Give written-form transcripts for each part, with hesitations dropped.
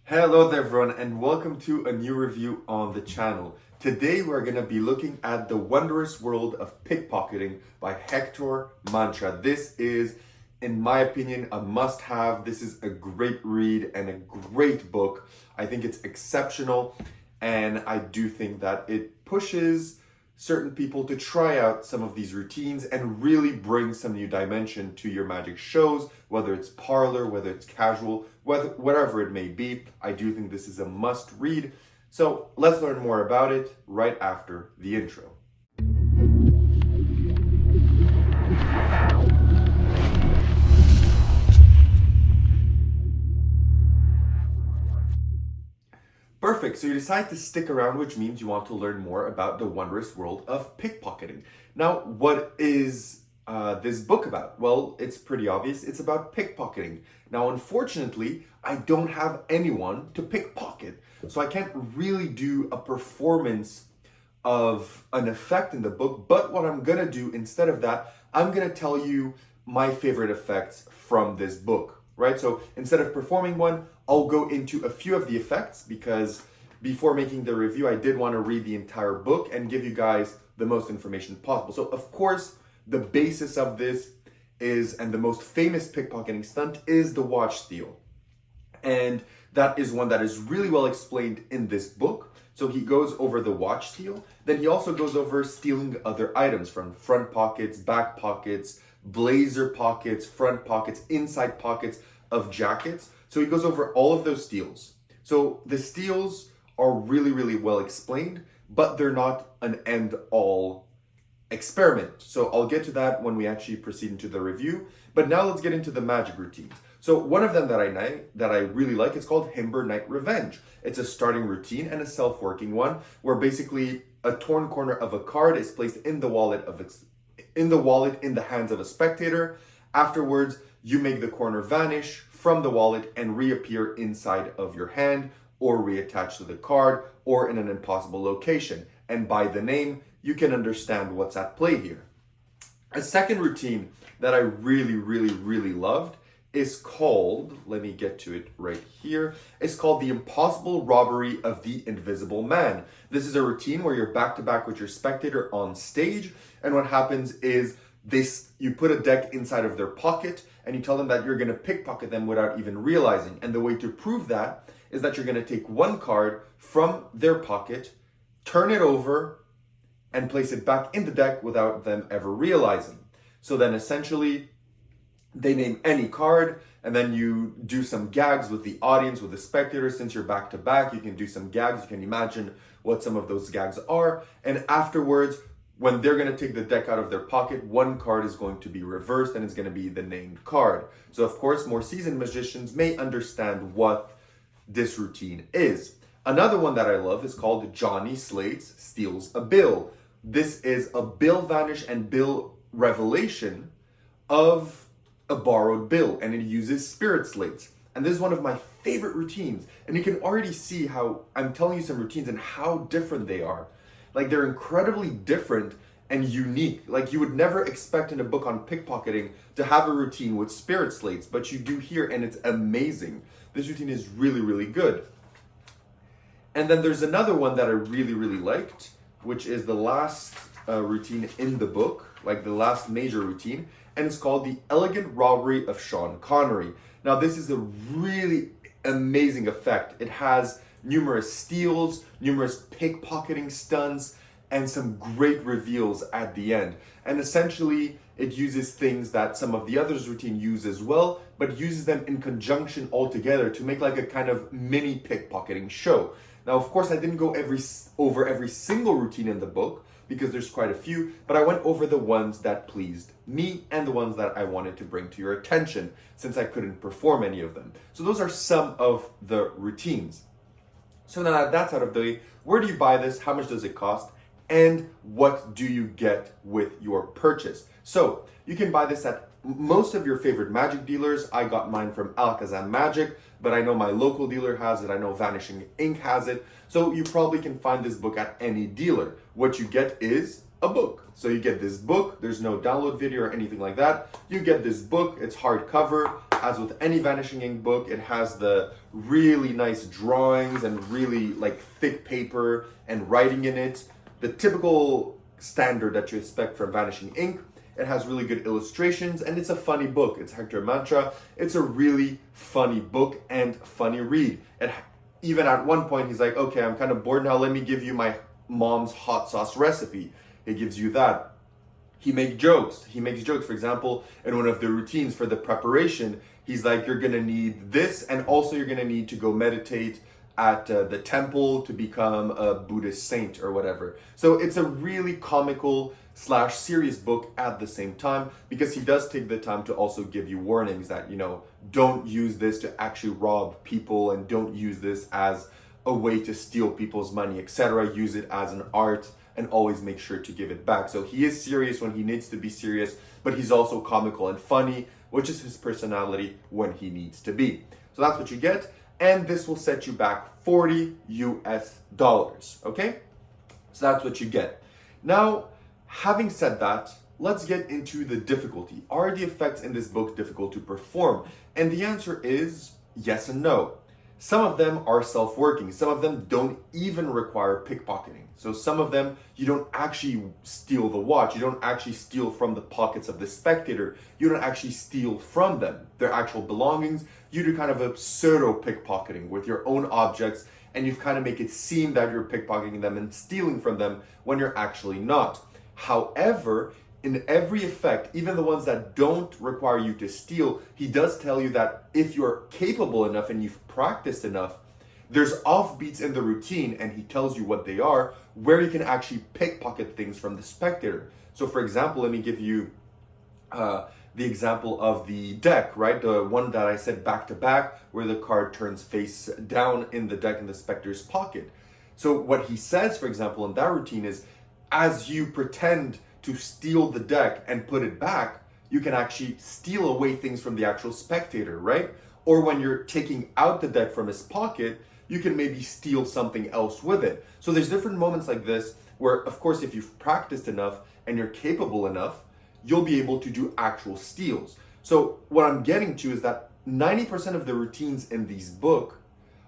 Hello there everyone and welcome to a new review on the channel. Today we're going to be looking at The Wondrous World of Pickpocketing by Hector Mancha. This is, in my opinion, a must-have. This is a great read and a great book. I think it's exceptional and I do think that it pushes certain people to try out some of these routines and really bring some new dimension to your magic shows, whether it's parlor, whether it's casual, whatever it may be. I do think this is a must read. So let's learn more about it right after the intro. Perfect, so you decide to stick around, which means you want to learn more about the wondrous world of pickpocketing. Now, what is this book about? Well, it's pretty obvious. It's about pickpocketing. Now, unfortunately, I don't have anyone to pickpocket, so I can't really do a performance of an effect in the book, but what I'm gonna do instead of that, I'm gonna tell you my favorite effects from this book, right? So instead of performing one, I'll go into a few of the effects because before making the review, I did want to read the entire book and give you guys the most information possible. So of course, the basis of this is, and the most famous pickpocketing stunt is the watch steal. And that is one that is really well explained in this book. So he goes over the watch steal. Then he also goes over stealing other items from front pockets, back pockets, blazer pockets, front pockets, inside pockets of jackets. So he goes over all of those steals. So the steals are really, really well explained, but they're not an end-all experiment. So I'll get to that when we actually proceed into the review. But now let's get into the magic routines. So one of them that I really like is called Himber Night Revenge. It's a starting routine and a self-working one where basically a torn corner of a card is placed in the wallet in the hands of a spectator. Afterwards, you make the corner vanish from the wallet and reappear inside of your hand or reattach to the card or in an impossible location. And by the name, you can understand what's at play here. A second routine that I really loved is called, let me get to it right here, it's called The Impossible Robbery of the Invisible Man. This is a routine where you're back to back with your spectator on stage, and what happens is you put a deck inside of their pocket and you tell them that you're going to pickpocket them without even realizing. And the way to prove that is that you're going to take one card from their pocket, turn it over, and place it back in the deck without them ever realizing. So then essentially, they name any card, and then you do some gags with the audience, with the spectators. Since you're back to back, you can do some gags. You can imagine what some of those gags are. And afterwards, when they're going to take the deck out of their pocket, one card is going to be reversed and it's going to be the named card. So of course, more seasoned magicians may understand what this routine is. Another one that I love is called Johnny Slates Steals a Bill. This is a bill vanish and bill revelation of a borrowed bill, and it uses spirit slates. And this is one of my favorite routines. And you can already see how I'm telling you some routines and how different they are. Like, they're incredibly different and unique. Like, you would never expect in a book on pickpocketing to have a routine with spirit slates, but you do here, and it's amazing. This routine is really good. And then there's another one that I really liked, which is the last routine in the book, like the last major routine, and it's called The Elegant Robbery of Sean Connery. Now, this is a really amazing effect. It has numerous steals, numerous pickpocketing stunts, and some great reveals at the end. And essentially, it uses things that some of the others routine use as well, but uses them in conjunction all together to make like a kind of mini pickpocketing show. Now, of course, I didn't go over every single routine in the book because there's quite a few, but I went over the ones that pleased me and the ones that I wanted to bring to your attention since I couldn't perform any of them. So those are some of the routines. So now that that's out of the way, where do you buy this? How much does it cost? And what do you get with your purchase? So you can buy this at most of your favorite magic dealers. I got mine from Alakazam Magic, but I know my local dealer has it. I know Vanishing Ink has it. So you probably can find this book at any dealer. What you get is a book. So you get this book. There's no download video or anything like that. You get this book. It's hardcover. as with any Vanishing Ink book, it has the really nice drawings and really like thick paper and writing in it. The typical standard that you expect from Vanishing Ink. It has really good illustrations and it's a funny book. It's Hector Mancha. It's a really funny book and funny read. Even at one point, he's like, okay, I'm kind of bored now. Let me give you my mom's hot sauce recipe. He gives you that. He makes jokes. For example, in one of the routines for the preparation, he's like, you're going to need this, and also you're going to need to go meditate at the temple to become a Buddhist saint or whatever. So it's a really comical / serious book at the same time, because he does take the time to also give you warnings that, don't use this to actually rob people, and don't use this as a way to steal people's money, etc. Use it as an art, and always make sure to give it back. So he is serious when he needs to be serious, but he's also comical and funny, which is his personality when he needs to be. So that's what you get, and this will set you back $40 US, okay? So that's what you get. Now, having said that, let's get into the difficulty. Are the effects in this book difficult to perform? And the answer is yes and no. Some of them are self-working. Some of them don't even require pickpocketing. So some of them, you don't actually steal the watch. You don't actually steal from the pockets of the spectator. You don't actually steal from them. Their actual belongings. You do kind of a pseudo pickpocketing with your own objects, and you kind of make it seem that you're pickpocketing them and stealing from them when you're actually not. However, in every effect, even the ones that don't require you to steal, he does tell you that if you're capable enough and you've practiced enough, there's offbeats in the routine, and he tells you what they are, where you can actually pickpocket things from the spectator. So for example, let me give you the example of the deck, right? The one that I said back to back, where the card turns face down in the deck in the spectator's pocket. So what he says, for example, in that routine is, as you pretend to steal the deck and put it back, you can actually steal away things from the actual spectator, right? Or when you're taking out the deck from his pocket, you can maybe steal something else with it. So there's different moments like this where, of course, if you've practiced enough and you're capable enough, you'll be able to do actual steals. So what I'm getting to is that 90% of the routines in these book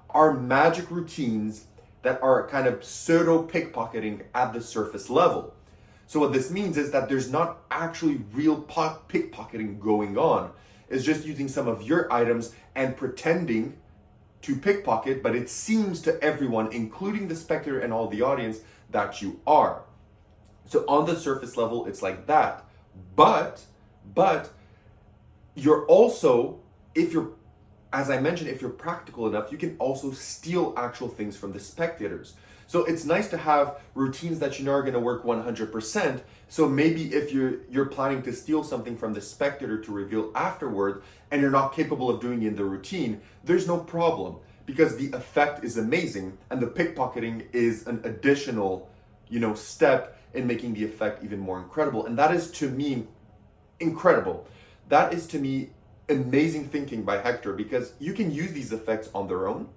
are magic routines that are kind of pseudo pickpocketing at the surface level. So what this means is that there's not actually real pickpocketing going on. It's just using some of your items and pretending to pickpocket, but it seems to everyone, including the spectator and all the audience, that you are. So on the surface level, it's like that. But you're also, as I mentioned, if you're practical enough, you can also steal actual things from the spectators. So it's nice to have routines that you know are going to work 100%. So maybe if you're planning to steal something from the spectator to reveal afterward, and you're not capable of doing it in the routine, there's no problem, because the effect is amazing, and the pickpocketing is an additional, step in making the effect even more incredible. And that is, to me, incredible. That is, to me, amazing thinking by Hector, because you can use these effects on their own,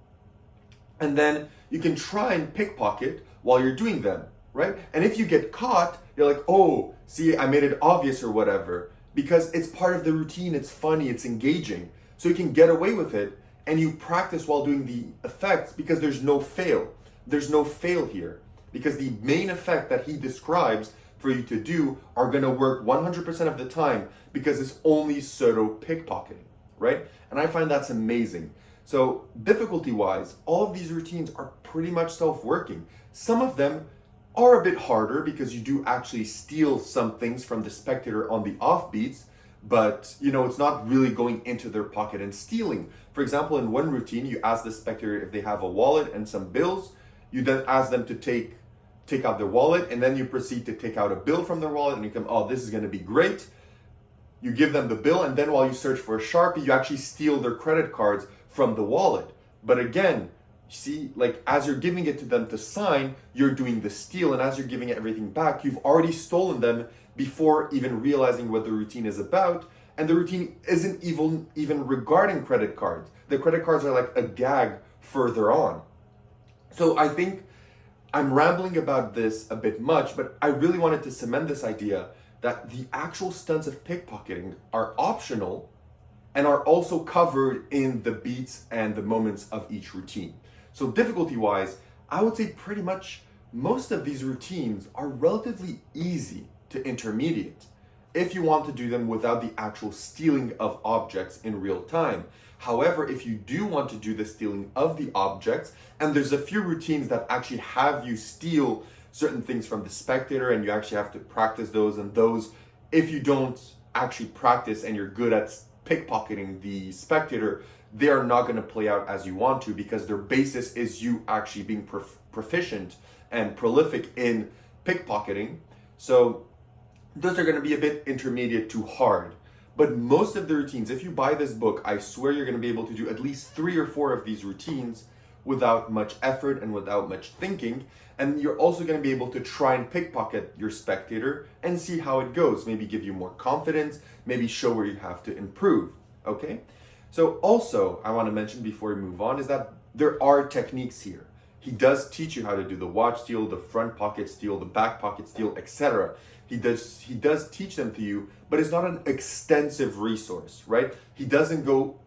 and then you can try and pickpocket while you're doing them, right? And if you get caught, you're like, oh, see, I made it obvious or whatever, because it's part of the routine, it's funny, it's engaging. So you can get away with it, and you practice while doing the effects, because there's no fail. There's no fail here, because the main effect that he describes for you to do are gonna work 100% of the time, because it's only pseudo pickpocketing, right? And I find that's amazing. So difficulty-wise, all of these routines are pretty much self-working. Some of them are a bit harder because you do actually steal some things from the spectator on the offbeats, but it's not really going into their pocket and stealing. For example, in one routine, you ask the spectator if they have a wallet and some bills. You then ask them to take out their wallet, and then you proceed to take out a bill from their wallet, and you come, oh, this is gonna be great. You give them the bill, and then while you search for a Sharpie, you actually steal their credit cards from the wallet. But again, see, like as you're giving it to them to sign, you're doing the steal, and as you're giving everything back, you've already stolen them before even realizing what the routine is about. And the routine isn't even regarding credit cards. The credit cards are like a gag further on. So I think I'm rambling about this a bit much, but I really wanted to cement this idea that the actual stunts of pickpocketing are optional, and are also covered in the beats and the moments of each routine. So difficulty-wise, I would say pretty much most of these routines are relatively easy to intermediate if you want to do them without the actual stealing of objects in real time. However, if you do want to do the stealing of the objects, and there's a few routines that actually have you steal certain things from the spectator and you actually have to practice those, and those, if you don't actually practice and you're good at pickpocketing the spectator, they are not going to play out as you want to, because their basis is you actually being proficient and prolific in pickpocketing. So those are going to be a bit intermediate to hard. But most of the routines, if you buy this book, I swear you're going to be able to do at least 3 or 4 of these routines without much effort and without much thinking. And you're also going to be able to try and pickpocket your spectator and see how it goes. Maybe give you more confidence, maybe show where you have to improve, okay? So also, I want to mention before we move on, is that there are techniques here. He does teach you how to do the watch steal, the front pocket steal, the back pocket steal, etc. He does teach them to you, but it's not an extensive resource, right? He doesn't go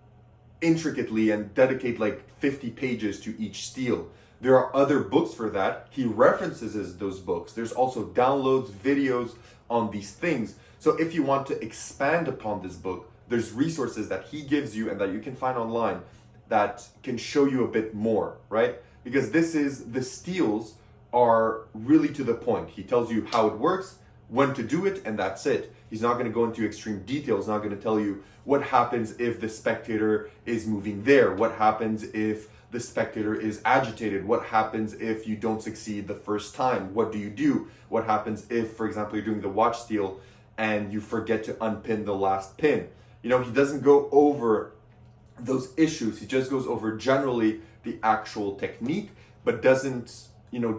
intricately and dedicate like 50 pages to each steal. There are other books for that. He references those books. There's also downloads, videos on these things. So if you want to expand upon this book, there's resources that he gives you and that you can find online that can show you a bit more, right? Because the steals are really to the point. He tells you how it works, when to do it, and that's it. He's not going to go into extreme details, not going to tell you what happens if the spectator is moving there, what happens if the spectator is agitated, what happens if you don't succeed the first time, what do you do, what happens if, for example, you're doing the watch steal and you forget to unpin the last pin. You know, he doesn't go over those issues. He just goes over generally the actual technique, but doesn't,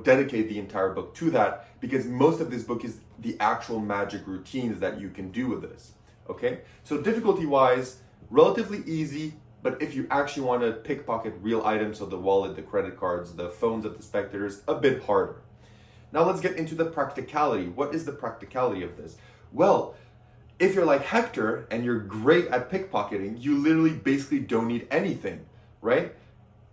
dedicate the entire book to that, because most of this book is the actual magic routines that you can do with this, okay? So difficulty-wise, relatively easy, but if you actually want to pickpocket real items, so the wallet, the credit cards, the phones of the spectators, a bit harder. Now let's get into the practicality. What is the practicality of this? Well, if you're like Hector and you're great at pickpocketing, you literally basically don't need anything, right?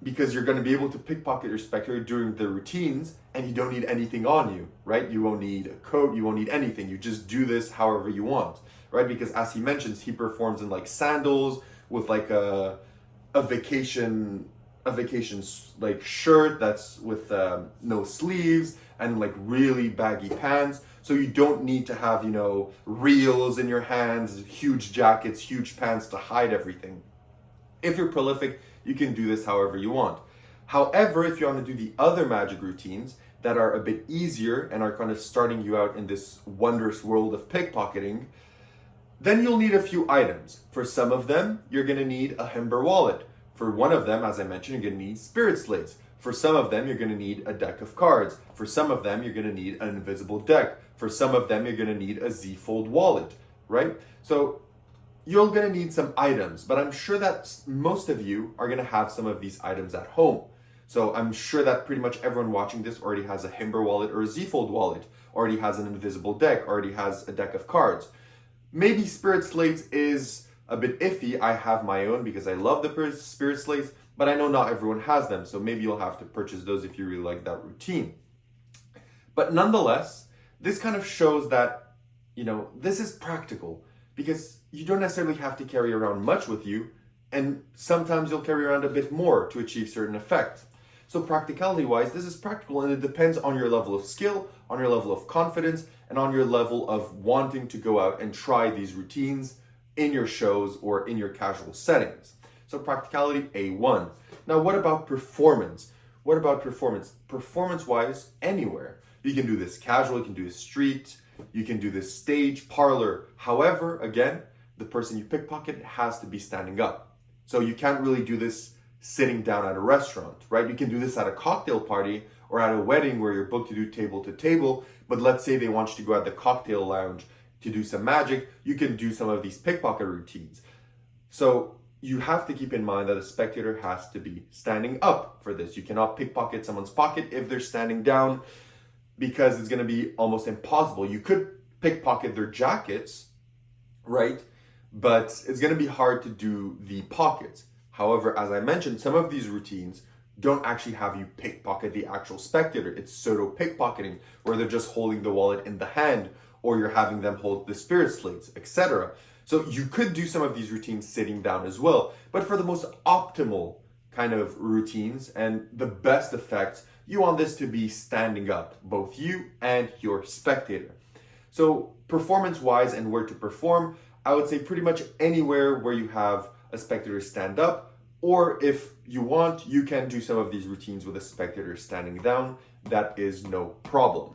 Because you're going to be able to pickpocket your spectator during the routines and you don't need anything on you, right? You won't need a coat, you won't need anything. You just do this however you want, right? Because as he mentions, he performs in like sandals with like a vacation like shirt that's with no sleeves and like really baggy pants. So you don't need to have, reels in your hands, huge jackets, huge pants to hide everything. If you're prolific, you can do this however you want. However, if you want to do the other magic routines that are a bit easier and are kind of starting you out in this wondrous world of pickpocketing, then you'll need a few items. For some of them, you're going to need a Hember wallet. For one of them, as I mentioned, you're going to need spirit slates. For some of them, you're going to need a deck of cards. For some of them, you're going to need an invisible deck. For some of them, you're going to need a Z-fold wallet, right? So you're going to need some items, but I'm sure that most of you are going to have some of these items at home. So I'm sure that pretty much everyone watching this already has a Hember wallet or a Z-fold wallet, already has an invisible deck, already has a deck of cards. Maybe spirit slates is a bit iffy. I have my own because I love the spirit slates, but I know not everyone has them. So maybe you'll have to purchase those if you really like that routine. But nonetheless, this kind of shows that, this is practical because you don't necessarily have to carry around much with you. And sometimes you'll carry around a bit more to achieve certain effects. So practicality wise, this is practical and it depends on your level of skill, on your level of confidence, and on your level of wanting to go out and try these routines in your shows or in your casual settings. So practicality A1. Now what about performance? What about performance? Performance-wise, anywhere. You can do this casual, you can do this street, you can do this stage, parlor. However, again, the person you pickpocket has to be standing up. So you can't really do this sitting down at a restaurant, right? You can do this at a cocktail party or at a wedding where you're booked to do table to table, but let's say they want you to go at the cocktail lounge to do some magic, you can do some of these pickpocket routines. So you have to keep in mind that a spectator has to be standing up for this. You cannot pickpocket someone's pocket if they're standing down because it's going to be almost impossible. You could pickpocket their jackets, right? but it's going to be hard to do the pockets. However, as I mentioned, some of these routines don't actually have you pickpocket the actual spectator. It's pseudo pickpocketing, where they're just holding the wallet in the hand, or you're having them hold the spirit slates, etc. So you could do some of these routines sitting down as well, but for the most optimal kind of routines and the best effects, you want this to be standing up, both you and your spectator. So performance-wise and where to perform, I would say pretty much anywhere where you have a spectator stand up, or if you want, you can do some of these routines with a spectator standing down. That is no problem.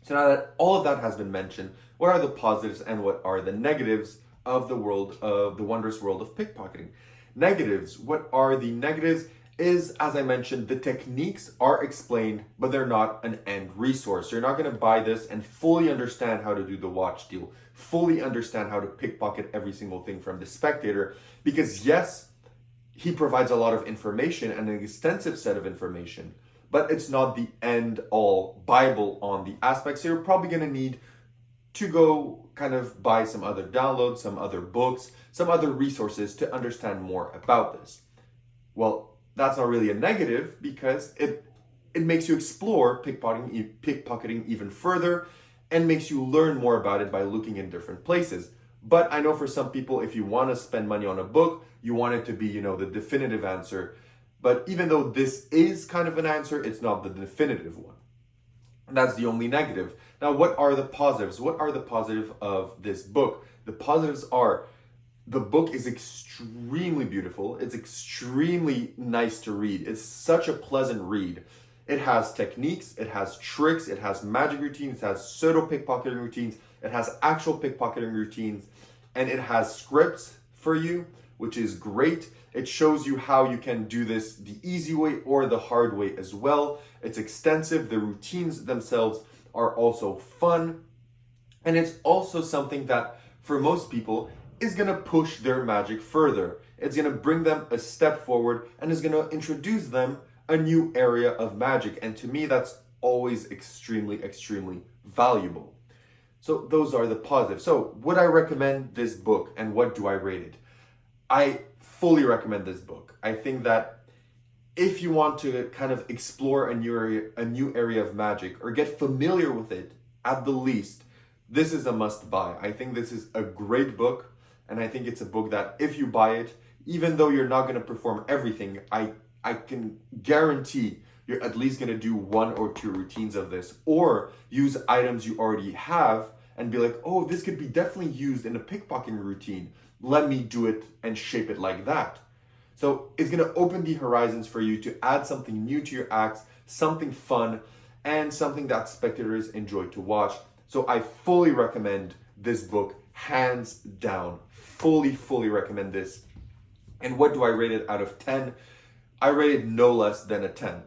So now that all of that has been mentioned, what are the positives and what are the negatives of the world of the wondrous world of pickpocketing? Negatives, what are the negatives is, as I mentioned, the techniques are explained, but they're not an end resource. You're not going to buy this and fully understand how to do the watch deal, fully understand how to pickpocket every single thing from the spectator, because yes, he provides a lot of information and an extensive set of information, but it's not the end all Bible on the aspects. So you're probably going to need to go kind of buy some other downloads, some other books, some other resources to understand more about this. Well, that's not really a negative, because it makes you explore pickpocketing even further and makes you learn more about it by looking in different places. But I know for some people, if you want to spend money on a book, you want it to be, the definitive answer. But even though this is kind of an answer, it's not the definitive one. And that's the only negative. Now, what are the positives? What are the positives of this book? The positives are, the book is extremely beautiful. It's extremely nice to read. It's such a pleasant read. It has techniques, it has tricks, it has magic routines, it has pseudo pickpocketing routines, it has actual pickpocketing routines, and it has scripts for you, which is great. It shows you how you can do this the easy way or the hard way as well. It's extensive. The routines themselves are also fun. And it's also something that, for most people, is going to push their magic further. It's going to bring them a step forward and is going to introduce them a new area of magic. And to me, that's always extremely, extremely valuable. So those are the positives. So would I recommend this book, and what do I rate it? I fully recommend this book. I think that if you want to kind of explore a new area of magic or get familiar with it, at the least, this is a must buy. I think this is a great book, and I think it's a book that if you buy it, even though you're not going to perform everything, I can guarantee you're at least going to do 1 or 2 routines of this, or use items you already have and be like, oh, this could be definitely used in a pickpocketing routine. Let me do it and shape it like that. So it's going to open the horizons for you to add something new to your acts, something fun, and something that spectators enjoy to watch. So I fully recommend this book, hands down. Fully recommend this. And what do I rate it out of 10? I rate it no less than a 10.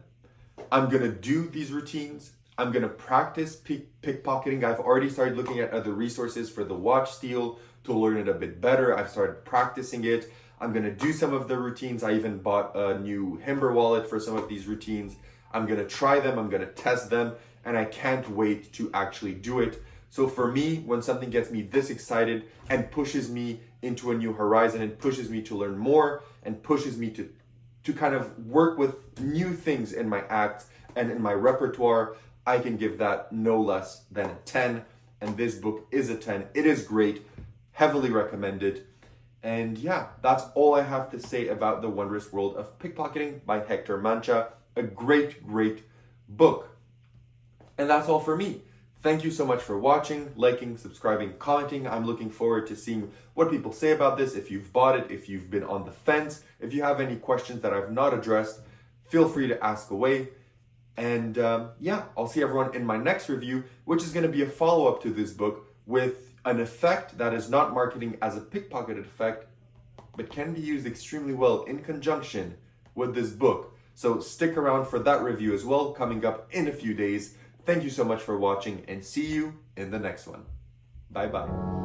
I'm going to do these routines. I'm going to practice pickpocketing. I've already started looking at other resources for the watch steal to learn it a bit better. I've started practicing it. I'm going to do some of the routines. I even bought a new Himber wallet for some of these routines. I'm going to try them. I'm going to test them. And I can't wait to actually do it. So for me, when something gets me this excited and pushes me into a new horizon and pushes me to learn more and pushes me to kind of work with new things in my act and in my repertoire, I can give that no less than a 10. And this book is a 10. It is great, heavily recommended. And yeah, that's all I have to say about The Wondrous World of Pickpocketing by Hector Mancha. A great book. And that's all for me. Thank you so much for watching, liking, subscribing, commenting. I'm looking forward to seeing what people say about this. If you've bought it, if you've been on the fence, if you have any questions that I've not addressed, feel free to ask away. And yeah, I'll see everyone in my next review, which is going to be a follow-up to this book with an effect that is not marketing as a pickpocketed effect, but can be used extremely well in conjunction with this book. So stick around for that review as well, coming up in a few days. Thank you so much for watching, and see you in the next one. Bye-bye.